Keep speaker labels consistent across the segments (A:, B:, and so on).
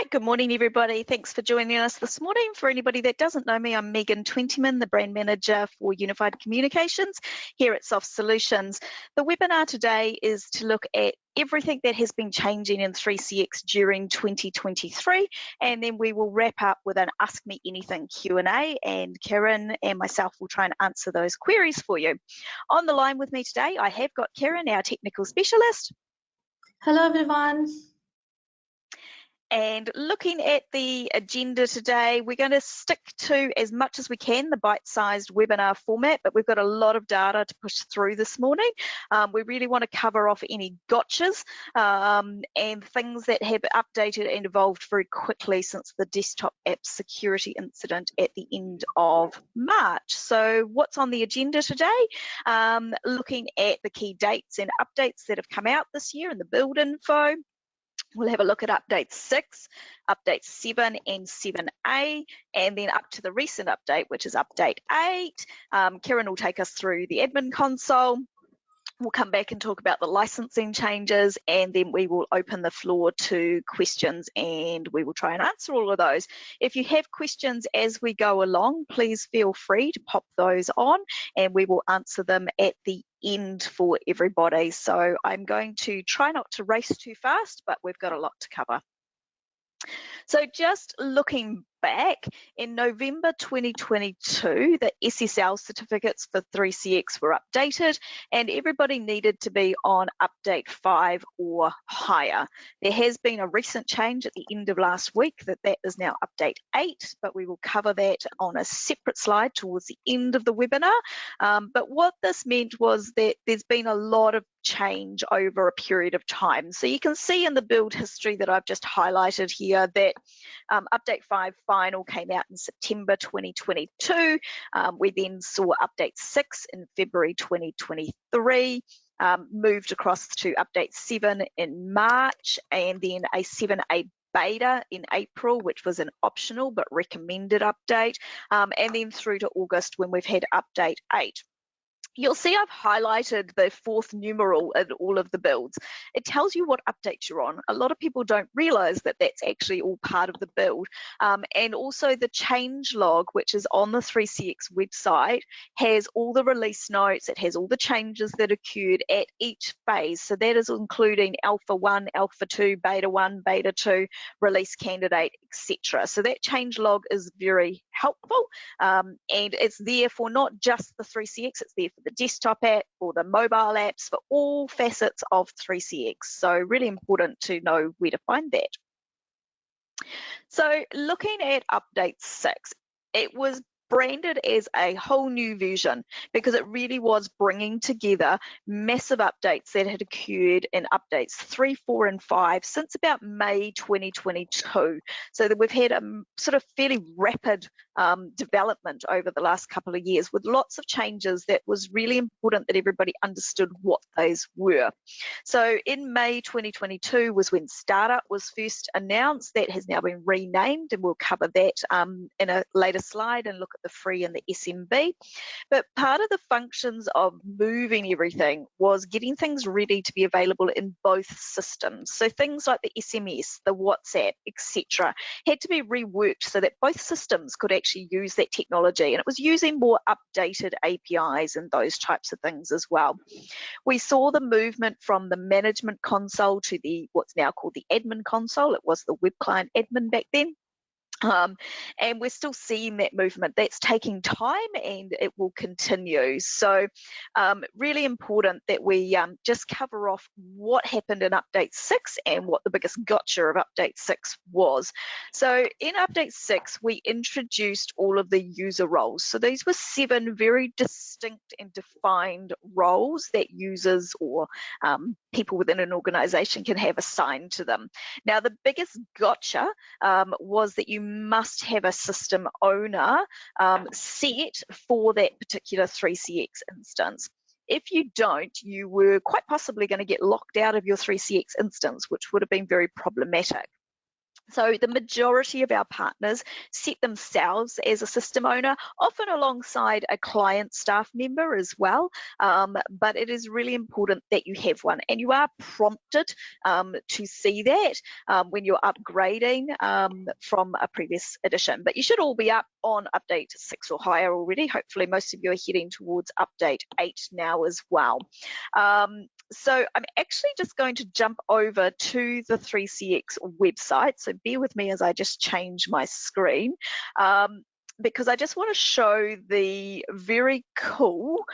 A: Right, good morning everybody. Thanks for joining us this morning. For anybody that doesn't know me, I'm Megan Twentyman, the Brand Manager for Unified Communications here at Soft Solutions. The webinar today is to look at everything that has been changing in 3CX during 2023, and then we will wrap up with an Ask Me Anything Q&A, and Kiran and myself will try and answer those queries for you. On the line with me today, I have got Kiran, our technical specialist.
B: Hello everyone.
A: And looking at the agenda today, we're going to stick to, as much as we can, the bite-sized webinar format, but we've got a lot of data to push through this morning. We really want to cover off any gotchas and things that have updated and evolved very quickly since the desktop app security incident at the end of March. So what's on the agenda today? Looking at the key dates and updates that have come out this year in the build info. We'll have a look at update 6, update 7 and 7A, and then up to the recent update, which is update 8. Kiran will take us through the admin console. We'll come back and talk about the licensing changes, and then we will open the floor to questions and we will try and answer all of those. If you have questions as we go along, please feel free to pop those on and we will answer them at the end for everybody. So I'm going to try not to race too fast, but we've got a lot to cover. So just looking back, in November 2022, the SSL certificates for 3CX were updated and everybody needed to be on update 5 or higher. There has been a recent change at the end of last week that is now update 8, but we will cover that on a separate slide towards the end of the webinar. But what this meant was that there's been a lot of change over a period of time. So you can see in the build history that I've just highlighted here that update 5 final came out in September 2022. We then saw update 6 in February 2023, moved across to update 7 in March, and then a 7A beta in April, which was an optional but recommended update, and then through to August when we've had update 8. You'll see I've highlighted the 4th numeral in all of the builds. It tells you what update you're on. A lot of people don't realize that that's actually all part of the build. And also the change log, which is on the 3CX website, has all the release notes. It has all the changes that occurred at each phase. So that is including Alpha 1, Alpha 2, Beta 1, Beta 2, release candidate, etc. So that change log is very helpful. And it's there for not just the 3CX, it's there for the desktop app or the mobile apps, for all facets of 3CX. So really important to know where to find that. So looking at update 6, it was branded as a whole new version because it really was bringing together massive updates that had occurred in updates 3, 4 and 5 since about May 2022. So that we've had a sort of fairly rapid development over the last couple of years with lots of changes that was really important that everybody understood what those were. So in May 2022 was when Startup was first announced. That has now been renamed and we'll cover that in a later slide and look at the free and the SMB. But part of the functions of moving everything was getting things ready to be available in both systems. So things like the SMS, the WhatsApp, etc. had to be reworked so that both systems could actually use that technology, and it was using more updated APIs and those types of things as well. We saw the movement from the management console to the what's now called the admin console. It was the WebClient Admin back then. And we're still seeing that movement. That's taking time and it will continue. So really important that we just cover off what happened in update 6 and what the biggest gotcha of update 6 was. So in update 6, we introduced all of the user roles. So these were 7 very distinct and defined roles that users or people within an organization can have assigned to them. Now, the biggest gotcha was that you must have a system owner set for that particular 3CX instance. If you don't, you were quite possibly going to get locked out of your 3CX instance, which would have been very problematic. So the majority of our partners set themselves as a system owner, often alongside a client staff member as well. But it is really important that you have one, and you are prompted to see that when you're upgrading from a previous edition. But you should all be up on update 6 or higher already. Hopefully most of you are heading towards update 8 now as well. So I'm actually just going to jump over to the 3CX website. So bear with me as I just change my screen, because I just want to show the very cool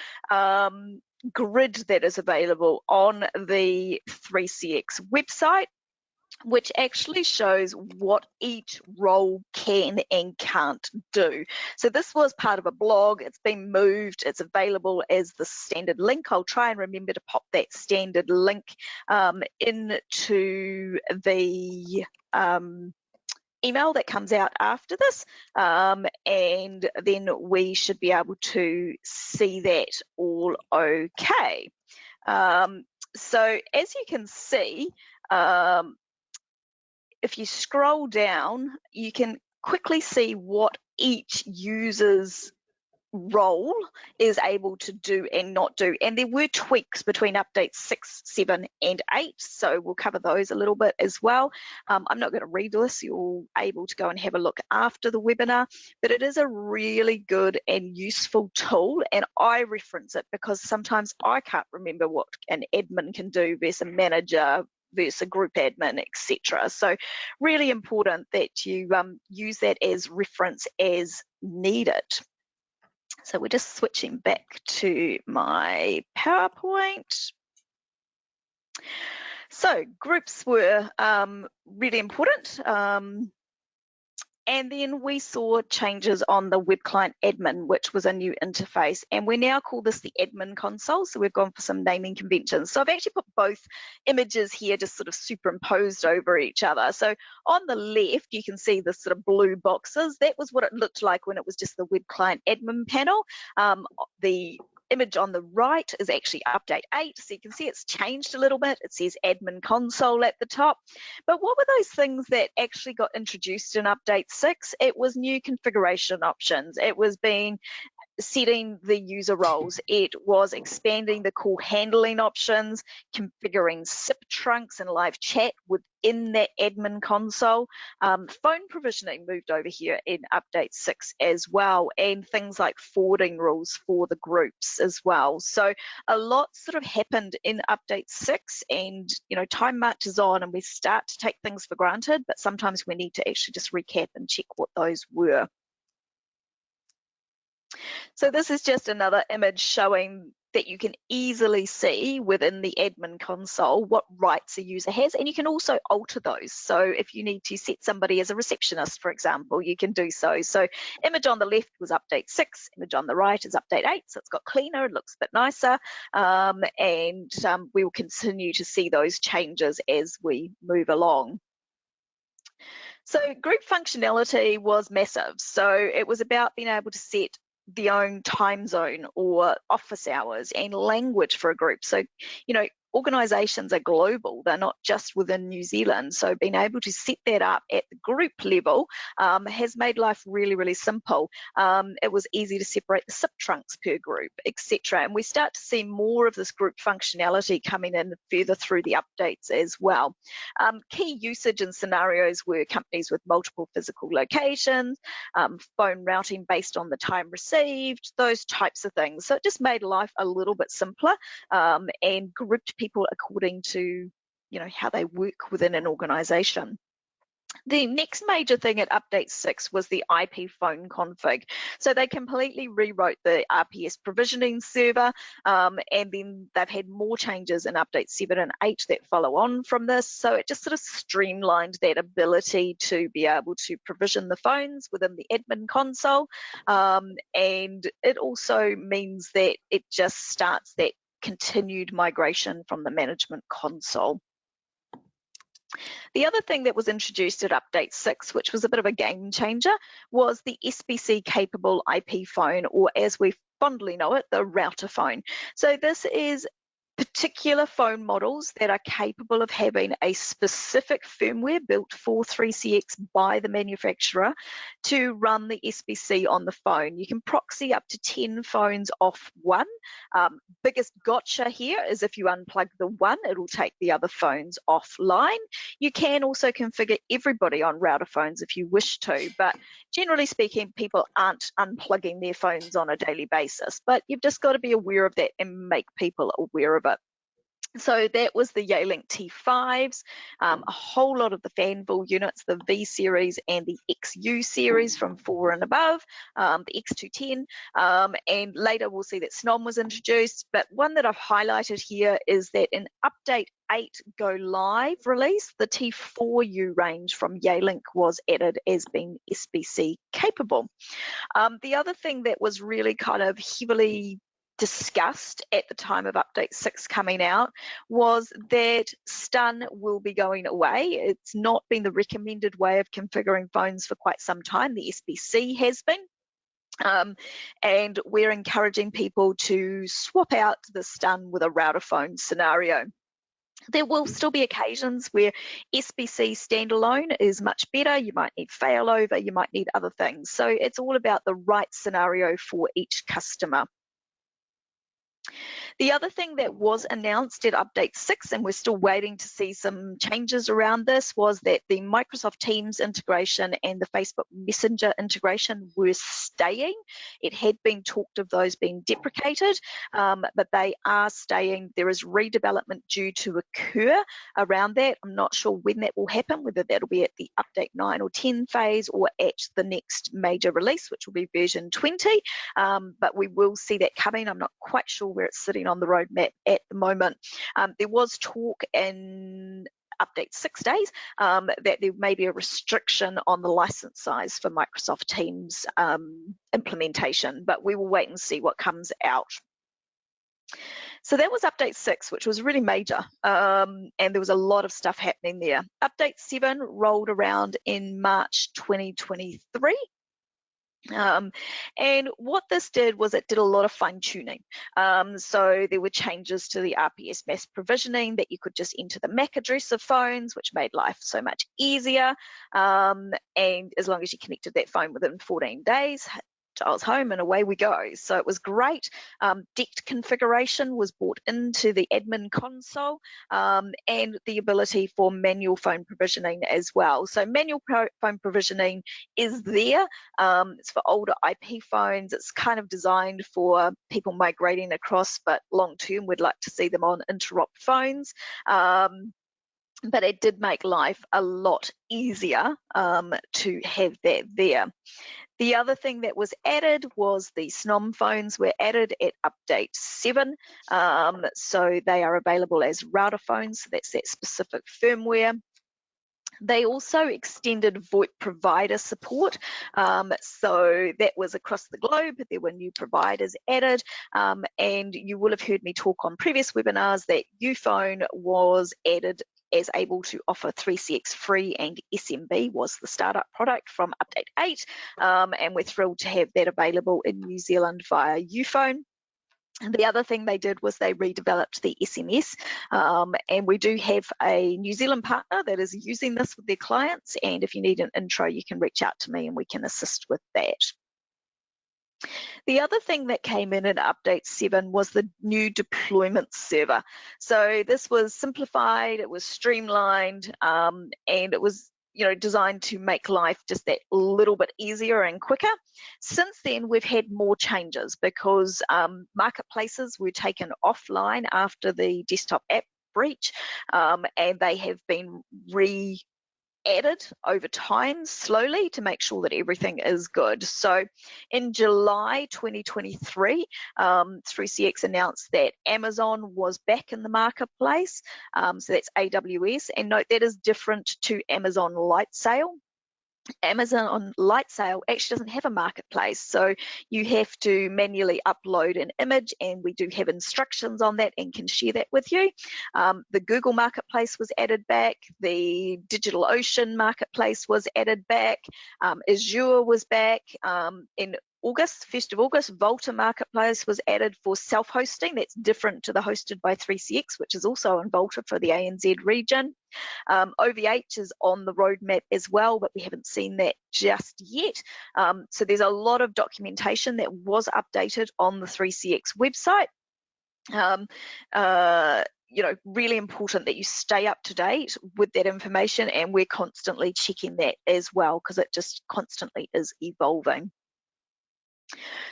A: grid that is available on the 3CX website, which actually shows what each role can and can't do. So this was part of a blog. It's been moved. It's available as the standard link. I'll try and remember to pop that standard link into the email that comes out after this, and then we should be able to see that all okay. So as you can see, if you scroll down, you can quickly see what each user's role is able to do and not do. And there were tweaks between updates 6, 7, and 8. So we'll cover those a little bit as well. I'm not going to read this. You're able to go and have a look after the webinar, but it is a really good and useful tool. And I reference it because sometimes I can't remember what an admin can do versus a manager versus a group admin, etc. So really important that you use that as reference as needed. So we're just switching back to my PowerPoint. So groups were really important. And then we saw changes on the WebClient Admin, which was a new interface. And we now call this the admin console. So we've gone for some naming conventions. So I've actually put both images here just sort of superimposed over each other. So on the left, you can see the sort of blue boxes. That was what it looked like when it was just the WebClient Admin panel. The image on the right is actually update 8, so you can see it's changed a little bit. It says admin console at the top. But what were those things that actually got introduced in update 6? It was new configuration options. It was setting the user roles. It was expanding the call handling options, configuring SIP trunks and live chat within that admin console. Phone provisioning moved over here in update 6 as well, and things like forwarding rules for the groups as well. So a lot sort of happened in update 6, and time marches on and we start to take things for granted, but sometimes we need to actually just recap and check what those were. So this is just another image showing that you can easily see within the admin console what rights a user has, and you can also alter those. So if you need to set somebody as a receptionist, for example, you can do so. So image on the left was update 6, image on the right is update 8, so it's got cleaner, it looks a bit nicer, and we will continue to see those changes as we move along. So group functionality was massive. So it was about being able to set the own time zone or office hours and language for a group. So, organisations are global, they're not just within New Zealand. So being able to set that up at the group level has made life really, really simple. It was easy to separate the SIP trunks per group, etc. And we start to see more of this group functionality coming in further through the updates as well. Key usage and scenarios were companies with multiple physical locations, phone routing based on the time received, those types of things. So it just made life a little bit simpler and grouped people according to how they work within an organisation. The next major thing at update 6 was the IP phone config. So they completely rewrote the RPS provisioning server, and then they've had more changes in update 7 and 8 that follow on from this. So it just sort of streamlined that ability to be able to provision the phones within the admin console, and it also means that it just starts that continued migration from the management console. The other thing that was introduced at update 6, which was a bit of a game changer, was the SBC capable IP phone, or as we fondly know it, the router phone. So this is particular phone models that are capable of having a specific firmware built for 3CX by the manufacturer to run the SBC on the phone. You can proxy up to 10 phones off one. Biggest gotcha here is if you unplug the one, it'll take the other phones offline. You can also configure everybody on router phones if you wish to, but generally speaking, people aren't unplugging their phones on a daily basis, but you've just got to be aware of that and make people aware of it. So that was the Yealink T5s, a whole lot of the Fanville units, the V series and the XU series from 4 and above, the X210, and later we'll see that SNOM was introduced. But one that I've highlighted here is that in Update 8 Go Live release, the T4U range from Yealink was added as being SBC capable. The other thing that was really kind of heavily discussed at the time of Update 6 coming out was that stun will be going away. It's not been the recommended way of configuring phones for quite some time. The SBC has been. And we're encouraging people to swap out the stun with a router phone scenario. There will still be occasions where SBC standalone is much better. You might need failover, you might need other things. So it's all about the right scenario for each customer. The other thing that was announced at Update 6, and we're still waiting to see some changes around this, was that the Microsoft Teams integration and the Facebook Messenger integration were staying. It had been talked of those being deprecated, but they are staying. There is redevelopment due to occur around that. I'm not sure when that will happen, whether that'll be at the Update 9 or 10 phase or at the next major release, which will be version 20, but we will see that coming. I'm not quite sure where it's sitting on the roadmap at the moment. There was talk in Update 6 days that there may be a restriction on the license size for Microsoft Teams implementation, but we will wait and see what comes out. So that was Update 6, which was really major, and there was a lot of stuff happening there. Update 7 rolled around in March 2023. And what this did was it did a lot of fine tuning. So there were changes to the RPS mass provisioning that you could just enter the MAC address of phones, which made life so much easier. And as long as you connected that phone within 14 days, dials home and away we go. So it was great. DECT configuration was brought into the admin console, and the ability for manual phone provisioning as well. So manual phone provisioning is there. It's for older IP phones. It's kind of designed for people migrating across, but long term we'd like to see them on interop phones. But it did make life a lot easier to have that there. The other thing that was added was the SNOM phones were added at Update 7. So they are available as router phones. So that's that specific firmware. They also extended VoIP provider support. So that was across the globe. There were new providers added. And you will have heard me talk on previous webinars that Uphone was added as able to offer 3CX free, and SMB was the startup product from Update 8. And we're thrilled to have that available in New Zealand via Uphone. And the other thing they did was they redeveloped the SMS, and we do have a New Zealand partner that is using this with their clients, and if you need an intro, you can reach out to me and we can assist with that. The other thing that came in Update 7 was the new deployment server. So this was simplified, it was streamlined, and it was designed to make life just that little bit easier and quicker. Since then, we've had more changes because marketplaces were taken offline after the desktop app breach, and they have been added over time slowly to make sure that everything is good. So in July 2023, 3CX announced that Amazon was back in the marketplace. So that's AWS, and note that is different to Amazon Lightsail. Amazon Lightsail actually doesn't have a marketplace, so you have to manually upload an image, and we do have instructions on that and can share that with you. The Google Marketplace was added back, the DigitalOcean Marketplace was added back, Azure was back, and August, 1st of August, Volta Marketplace was added for self-hosting. That's different to the hosted by 3CX, which is also in Volta for the ANZ region. OVH is on the roadmap as well, but we haven't seen that just yet. So there's a lot of documentation that was updated on the 3CX website. You know, really important that you stay up to date with that information, and we're constantly checking that as well because it just constantly is evolving.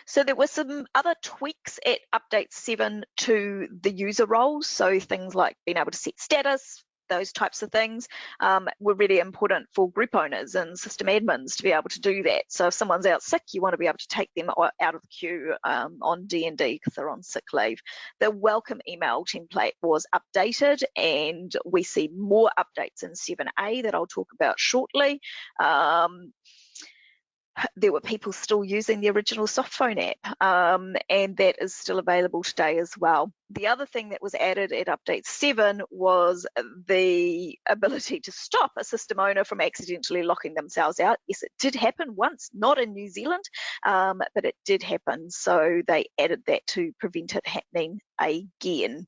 A: So there were some other tweaks at update 7 to the user roles. So things like being able to set status, those types of things were really important for group owners and system admins to be able to do that. So if someone's out sick, you want to be able to take them out of the queue on D&D because they're on sick leave. The welcome email template was updated, and we see more updates in 7A that I'll talk about shortly. There were people still using the original softphone app, and that is still available today as well. The other thing that was added at update 7 was the ability to stop a system owner from accidentally locking themselves out. Yes, it did happen once, not in New Zealand, but it did happen. So they added that to prevent it happening again.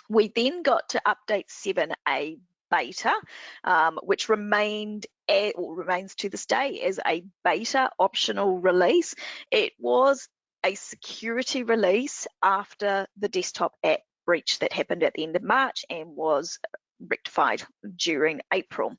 A: We then got to update 7A beta, which remains to this day as a beta optional release. It was a security release after the desktop app breach that happened at the end of March and was rectified during April.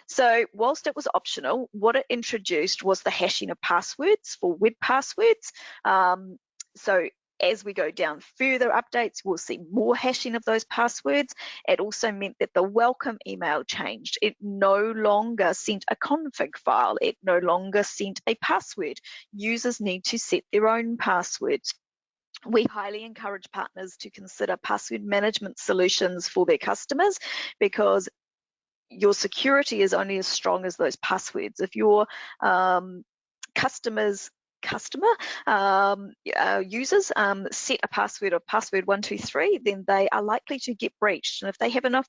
A: So whilst it was optional, what it introduced was the hashing of passwords for web passwords. So as we go down further updates, we'll see more hashing of those passwords. It also meant that the welcome email changed. It no longer sent a config file. It no longer sent a password. Users need to set their own passwords. We highly encourage partners to consider password management solutions for their customers, because your security is only as strong as those passwords. If your users set a password of password 123, then they are likely to get breached. And if they have enough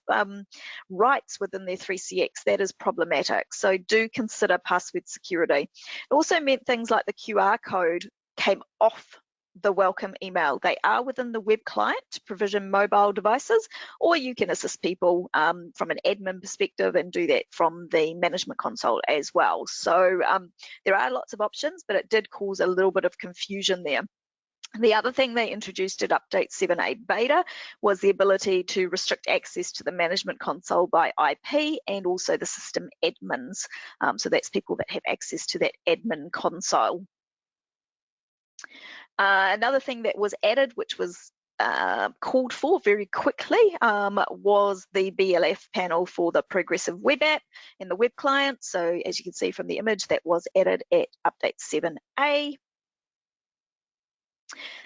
A: rights within their 3CX, that is problematic. So do consider password security. It also meant things like the QR code came off the welcome email. They are within the web client to provision mobile devices, or you can assist people from an admin perspective and do that from the management console as well. So there are lots of options, but it did cause a little bit of confusion there. The other thing they introduced at update 7A beta was the ability to restrict access to the management console by IP and also the system admins. So that's people that have access to that admin console. Another thing that was added, which was called for very quickly, was the BLF panel for the progressive web app and the web client. So as you can see from the image, that was added at update 7A.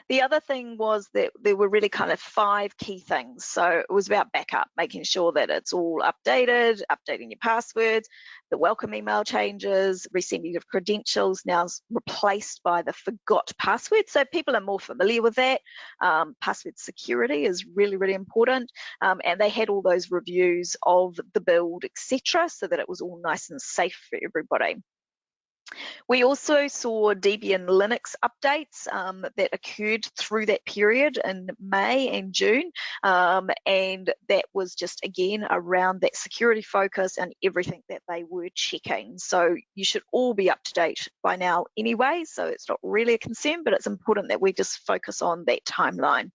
A: The other thing was that there were really kind of 5 key things. So it was about backup, making sure that it's all updated, updating your passwords, the welcome email changes, resending of credentials now is replaced by the forgot password. So people are more familiar with that. Password security is really, really important. And they had all those reviews of the build, etc., so that it was all nice and safe for everybody. We also saw Debian Linux updates that occurred through that period in May and June, and that was just again around that security focus and everything that they were checking. So you should all be up to date by now anyway, so it's not really a concern, but it's important that we just focus on that timeline.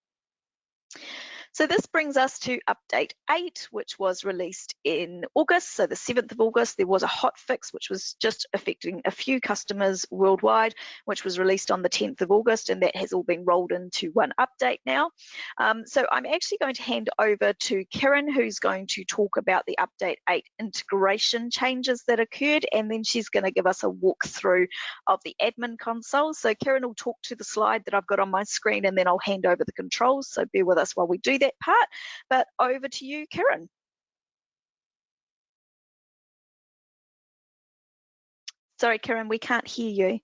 A: So this brings us to update 8, which was released in August. So the 7th of August, there was a hot fix, which was just affecting a few customers worldwide, which was released on the 10th of August, and that has all been rolled into one update now. So I'm actually going to hand over to Kiran, who's going to talk about the update 8 integration changes that occurred, and then she's going to give us a walkthrough of the admin console. So Kiran will talk to the slide that I've got on my screen, and then I'll hand over the controls. So bear with us while we do that part, but over to you, Kiran. Sorry, Kiran, we can't hear you.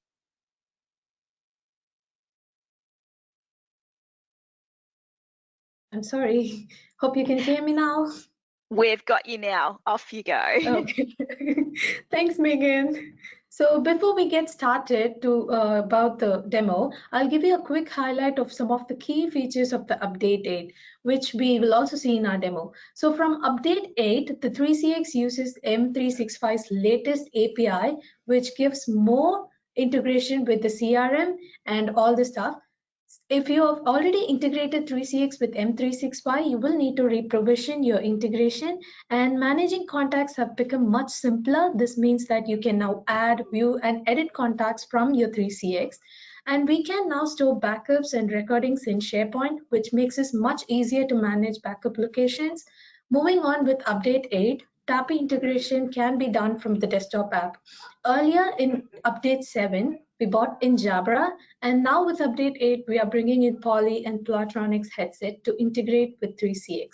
B: I'm sorry. Hope you can hear me now.
A: We've got you now. Off you go.
B: Okay. Thanks, Megan. So before we get started about the demo, I'll give you a quick highlight of some of the key features of the Update 8, which we will also see in our demo. So from Update 8, the 3CX uses M365's latest API, which gives more integration with the CRM and all the stuff. If you have already integrated 3CX with M365, you will need to re-provision your integration, and managing contacts have become much simpler. This means that you can now add, view, and edit contacts from your 3CX. And we can now store backups and recordings in SharePoint, which makes it much easier to manage backup locations. Moving on with Update 8, TAPI integration can be done from the desktop app. Earlier in Update 7, we bought in Jabra, and now with Update 8, we are bringing in Poly and Platronics headset to integrate with 3CX.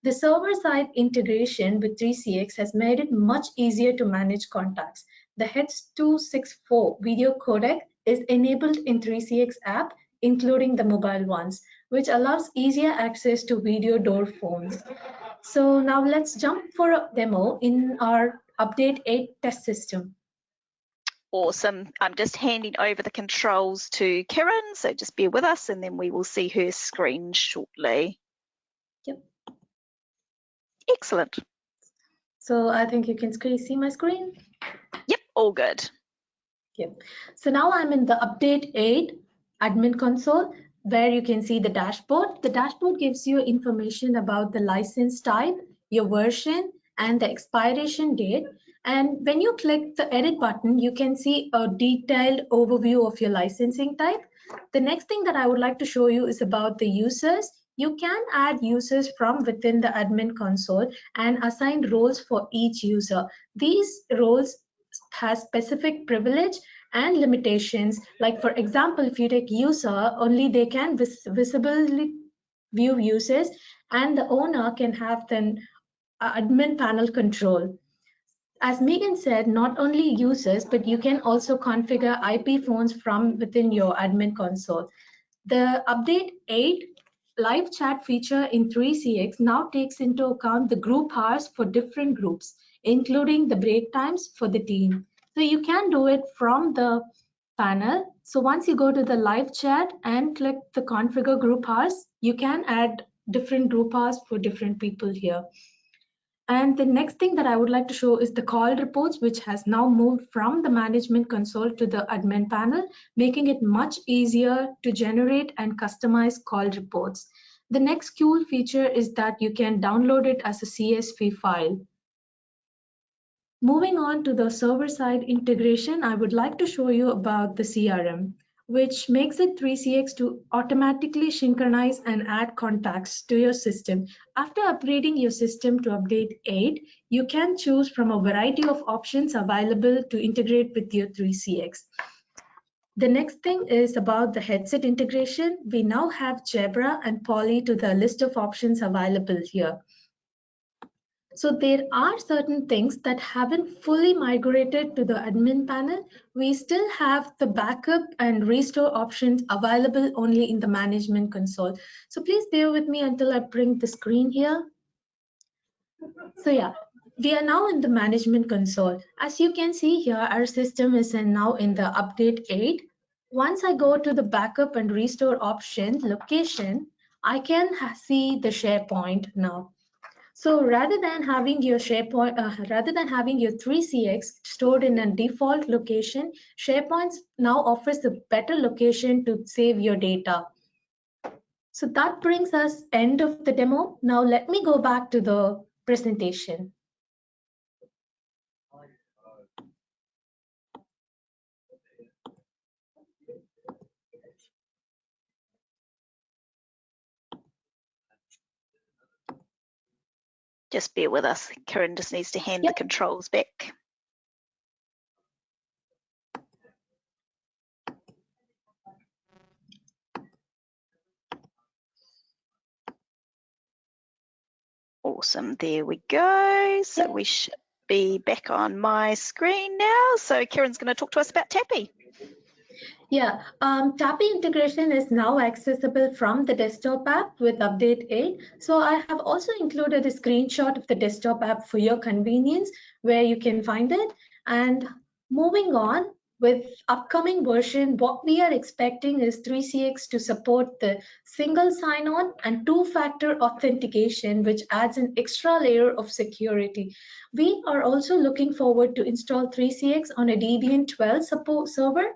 B: The server-side integration with 3CX has made it much easier to manage contacts. The H.264 video codec is enabled in 3CX app, including the mobile ones, which allows easier access to video door phones. So now let's jump for a demo in our Update 8 test system.
A: Awesome. I'm just handing over the controls to Kiran, so just bear with us and then we will see her screen shortly.
B: Yep.
A: Excellent.
B: So I think you can see my screen.
A: Yep, all good.
B: Yep. So now I'm in the Update 8 admin console, where you can see the dashboard. The dashboard gives you information about the license type, your version, and the expiration date. And when you click the edit button, you can see a detailed overview of your licensing type. The next thing that I would like to show you is about the users. You can add users from within the admin console and assign roles for each user. These roles has specific privilege and limitations. Like for example, if you take user, only they can visibly view users, and the owner can have then admin panel control. As Megan said, not only users, but you can also configure IP phones from within your admin console. The Update 8 live chat feature in 3CX now takes into account the group hours for different groups, including the break times for the team. So you can do it from the panel. So once you go to the live chat and click the configure group hours, you can add different group hours for different people here. And the next thing that I would like to show is the call reports, which has now moved from the management console to the admin panel, making it much easier to generate and customize call reports. The next cool feature is that you can download it as a CSV file. Moving on to the server-side integration, I would like to show you about the CRM, which makes it 3CX to automatically synchronize and add contacts to your system. After upgrading your system to Update 8, you can choose from a variety of options available to integrate with your 3CX. The next thing is about the headset integration. We now have Jabra and Poly to the list of options available here. So there are certain things that haven't fully migrated to the admin panel. We still have the backup and restore options available only in the management console. So please bear with me until I bring the screen here. So yeah, we are now in the management console. As you can see here, our system is now in the Update 8. Once I go to the backup and restore option location, I can see the SharePoint now. So rather than having your SharePoint, rather than having your 3CX stored in a default location, SharePoint now offers a better location to save your data. So that brings us end of the demo. Now let me go back to the presentation.
A: Just bear with us. Kiran just needs to hand the controls back. Awesome, there we go. So we should be back on my screen now. So Kiran's going to talk to us about TAPI.
B: Yeah, TAPI integration is now accessible from the desktop app with Update 8. So I have also included a screenshot of the desktop app for your convenience where you can find it. And Moving on, with upcoming version, what we are expecting is 3CX to support the single sign-on and two-factor authentication, which adds an extra layer of security. We are also looking forward to install 3CX on a Debian 12 support server.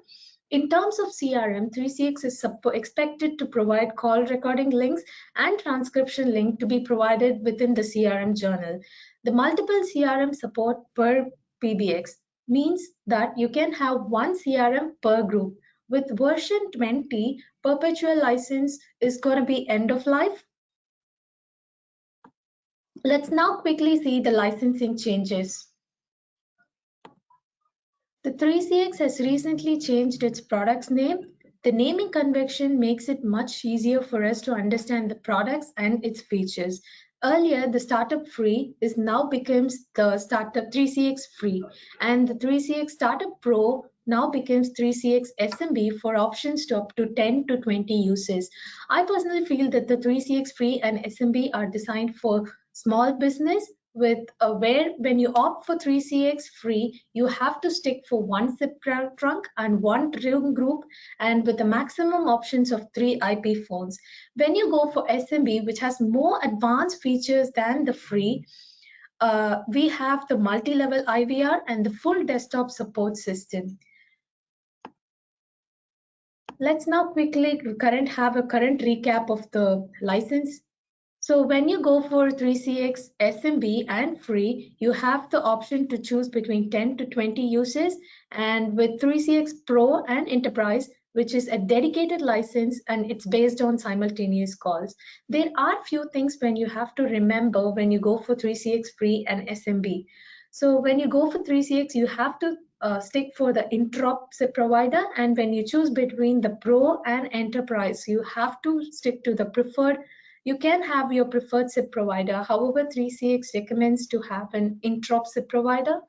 B: In terms of CRM, 3CX is expected to provide call recording links and transcription link to be provided within the CRM journal. The multiple CRM support per PBX means that you can have one CRM per group. With version 20, perpetual license is going to be end of life. Let's now quickly see the licensing changes. The 3CX has recently changed its product's name. The naming convention makes it much easier for us to understand the products and its features. Earlier, the Startup Free is now becomes the Startup 3CX Free, and the 3CX Startup Pro now becomes 3CX SMB for options to up to 10 to 20 users. I personally feel that the 3CX Free and SMB are designed for small business, with where when you opt for 3CX Free, you have to stick for one zip trunk and one room group, and with the maximum options of 3 IP phones. When you go for SMB, which has more advanced features than the free, we have the multi-level IVR and the full desktop support system. Let's now quickly have a current recap of the license. So when you go for 3CX SMB and free, you have the option to choose between 10 to 20 users, and with 3CX Pro and Enterprise, which is a dedicated license and it's based on simultaneous calls. There are few things when you have to remember when you go for 3CX free and SMB. So when you go for 3CX, you have to stick for the interop provider, and when you choose between the Pro and Enterprise, you have to stick to the preferred. You can have your preferred SIP provider. However, 3CX recommends to have an interop SIP provider.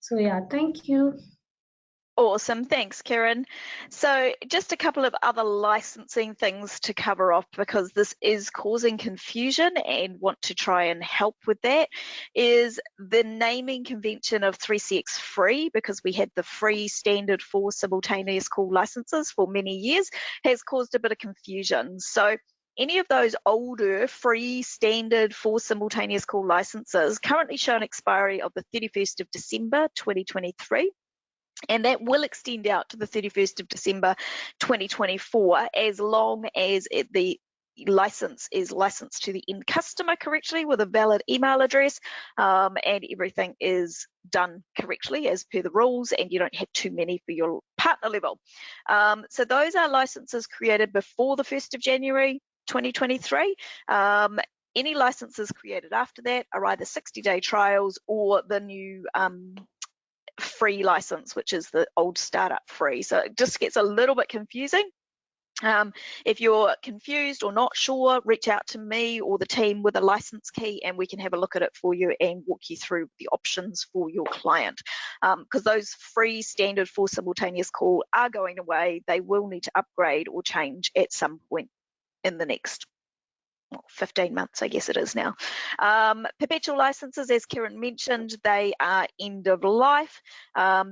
B: So yeah, thank you.
A: Awesome, thanks Kiran. So just a couple of other licensing things to cover off, because this is causing confusion and want to try and help with that, is the naming convention of 3CX free, because we had the free standard for simultaneous call licenses for many years, has caused a bit of confusion. So any of those older free standard for simultaneous call licenses currently show an expiry of the 31st of December 2023. And that will extend out to the 31st of December 2024, as long as the license is licensed to the end customer correctly with a valid email address, and everything is done correctly as per the rules, and you don't have too many for your partner level. So those are licenses created before the 1st of January 2023. Any licenses created after that are either 60-day trials or the new free license, which is the old startup free. So it just gets a little bit confusing. If you're confused or not sure, reach out to me or the team with a license key, and we can have a look at it for you and walk you through the options for your client. Because those free standard for simultaneous call are going away. They will need to upgrade or change at some point in the next 15 months, I guess it is now. Perpetual licenses, as Kiran mentioned, they are end of life.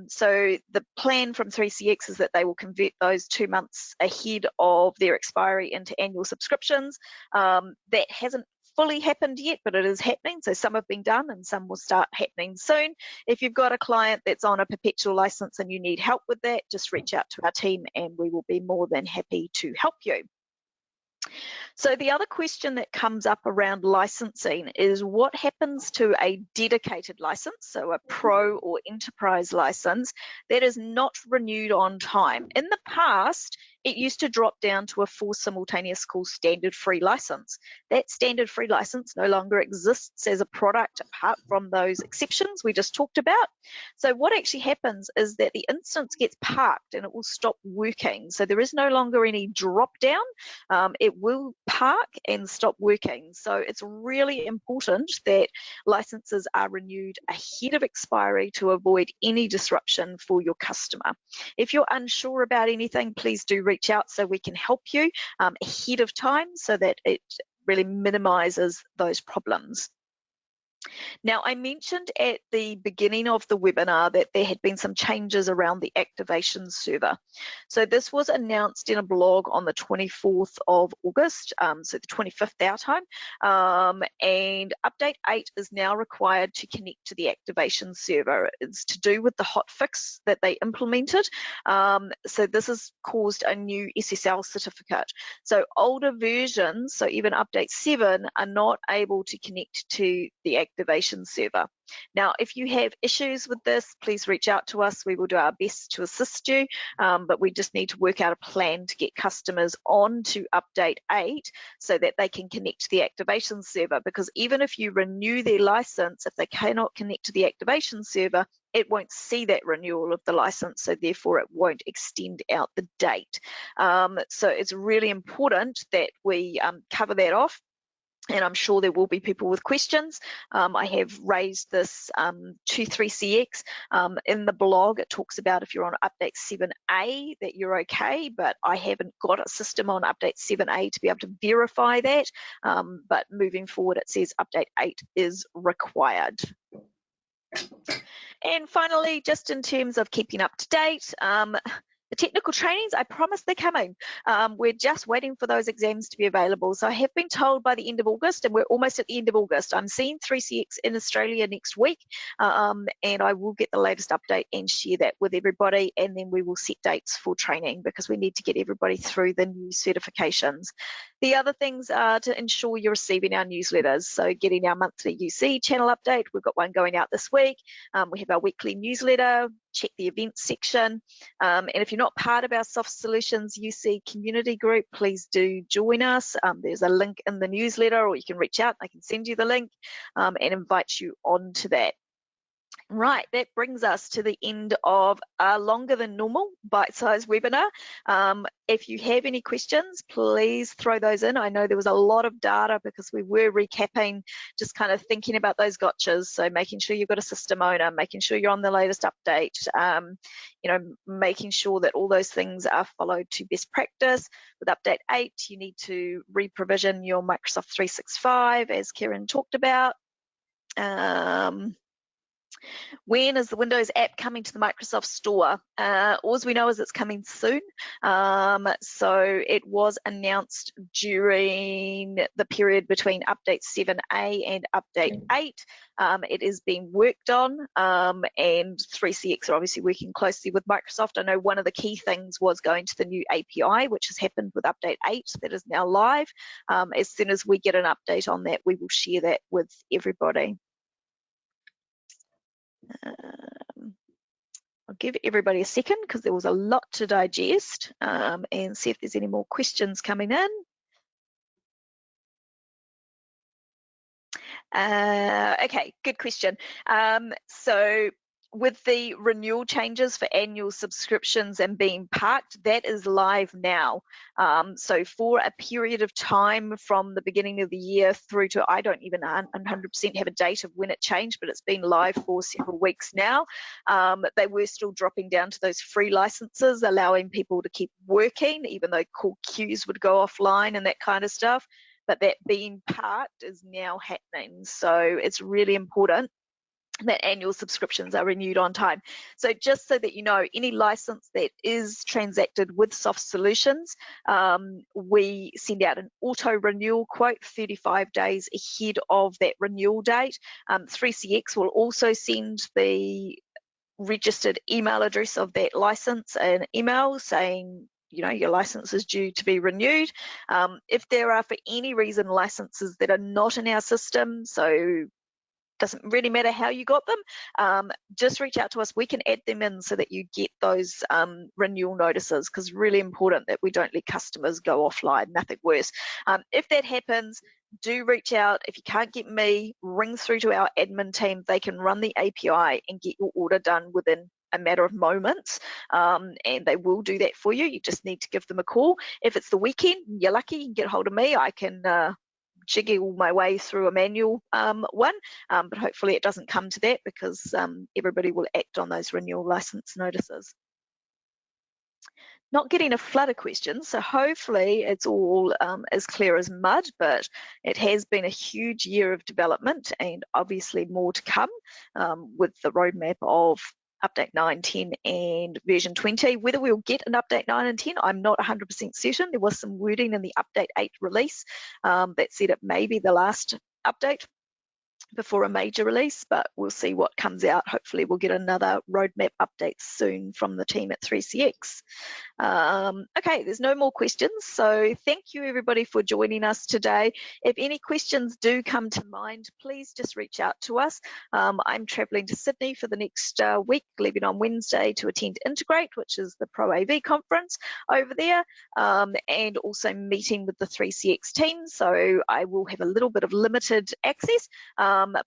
A: So the plan from 3CX is that they will convert those 2 months ahead of their expiry into annual subscriptions. That hasn't fully happened yet, but it is happening. So some have been done and some will start happening soon. If you've got a client that's on a perpetual license and you need help with that, just reach out to our team and we will be more than happy to help you. So the other question that comes up around licensing is what happens to a dedicated license, so a pro or enterprise license, that is not renewed on time. In the past, it used to drop down to a for simultaneous call standard free license. That standard free license no longer exists as a product apart from those exceptions we just talked about. So what actually happens is that the instance gets parked and it will stop working. So there is no longer any drop down. It will park and stop working. So it's really important that licenses are renewed ahead of expiry to avoid any disruption for your customer. If you're unsure about anything, please do reach out so we can help you ahead of time so that it really minimizes those problems. Now, I mentioned at the beginning of the webinar that there had been some changes around the activation server. So this was announced in a blog on the 24th of August, so the 25th our time, and update 8 is now required to connect to the activation server. It's to do with the hotfix that they implemented. So this has caused a new SSL certificate. So older versions, so even update 7, are not able to connect to the activation server. Now, if you have issues with this, please reach out to us. We will do our best to assist you, but we just need to work out a plan to get customers on to update 8 so that they can connect to the activation server, because even if you renew their license, if they cannot connect to the activation server, it won't see that renewal of the license, so therefore it won't extend out the date. So it's really important that we cover that off. And I'm sure there will be people with questions. I have raised this to 3CX in the blog. It talks about if you're on update 7A that you're okay, but I haven't got a system on update 7A to be able to verify that. But moving forward, it says update 8 is required. And finally, just in terms of keeping up to date, the technical trainings, I promise they're coming. We're just waiting for those exams to be available. So I have been told by the end of August, and we're almost at the end of August, I'm seeing 3CX in Australia next week, and I will get the latest update and share that with everybody, and then we will set dates for training because we need to get everybody through the new certifications. The other things are to ensure you're receiving our newsletters, so getting our monthly UC channel update. We've got one going out this week. We have our weekly newsletter. Check the events section. And if you're not part of our Soft Solutions UC community group, please do join us. There's a link in the newsletter, or you can reach out. I can send you the link and invite you onto that. Right, that brings us to the end of a longer than normal bite-sized webinar. If you have any questions, please throw those in. I know there was a lot of data because we were recapping, just kind of thinking about those gotchas. So making sure you've got a system owner, making sure you're on the latest update, you know, making sure that all those things are followed to best practice. With update 8, you need to re-provision your Microsoft 365, as Kiran talked about. When is the Windows app coming to the Microsoft Store? All we know is it's coming soon. So it was announced during the period between update 7A and update 8. It is being worked on, and 3CX are obviously working closely with Microsoft. I know one of the key things was going to the new API, which has happened with update 8, that is now live. As soon as we get an update on that, we will share that with everybody. I'll give everybody a second because there was a lot to digest, and see if there's any more questions coming in. Okay, good question. So with the renewal changes for annual subscriptions and being parked, that is live now. So for a period of time from the beginning of the year through to, I don't even 100% have a date of when it changed, but it's been live for several weeks now. They were still dropping down to those free licenses, allowing people to keep working, even though call queues would go offline and that kind of stuff. But that being parked is now happening. So it's really important that annual subscriptions are renewed on time. So just so that you know, any license that is transacted with Soft Solutions, we send out an auto renewal quote 35 days ahead of that renewal date. 3CX will also send the registered email address of that license an email saying, you know, your license is due to be renewed. If there are for any reason licenses that are not in our system, so doesn't really matter how you got them, just reach out to us. We can add them in so that you get those renewal notices, because really important that we don't let customers go offline, nothing worse. If that happens, do reach out. If you can't get me, ring through to our admin team. They can run the API and get your order done within a matter of moments, and they will do that for you. You just need to give them a call. If it's the weekend, you're lucky, you can get hold of me. I can jiggle my way through a manual one, but hopefully it doesn't come to that, because everybody will act on those renewal license notices. not getting a flood of questions, so hopefully it's all as clear as mud, but it has been a huge year of development and obviously more to come with the roadmap of update 9, 10 and version 20. Whether we'll get an update 9 and 10, I'm not 100% certain. There was some wording in the update 8 release that said it may be the last update before a major release, but we'll see what comes out. Hopefully we'll get another roadmap update soon from the team at 3CX. Okay, there's no more questions, so thank you everybody for joining us today. If any questions do come to mind, please just reach out to us. I'm travelling to Sydney for the next week, leaving on Wednesday to attend Integrate, which is the Pro AV conference over there, and also meeting with the 3CX team, so I will have a little bit of limited access.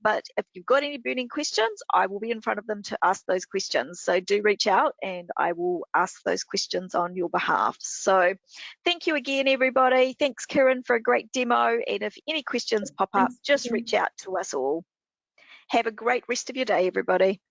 A: But if you've got any burning questions, I will be in front of them to ask those questions. So do reach out and I will ask those questions on your behalf. So thank you again, everybody. Thanks, Kiran, for a great demo. And if any questions pop up, just reach out to us all. Have a great rest of your day, everybody.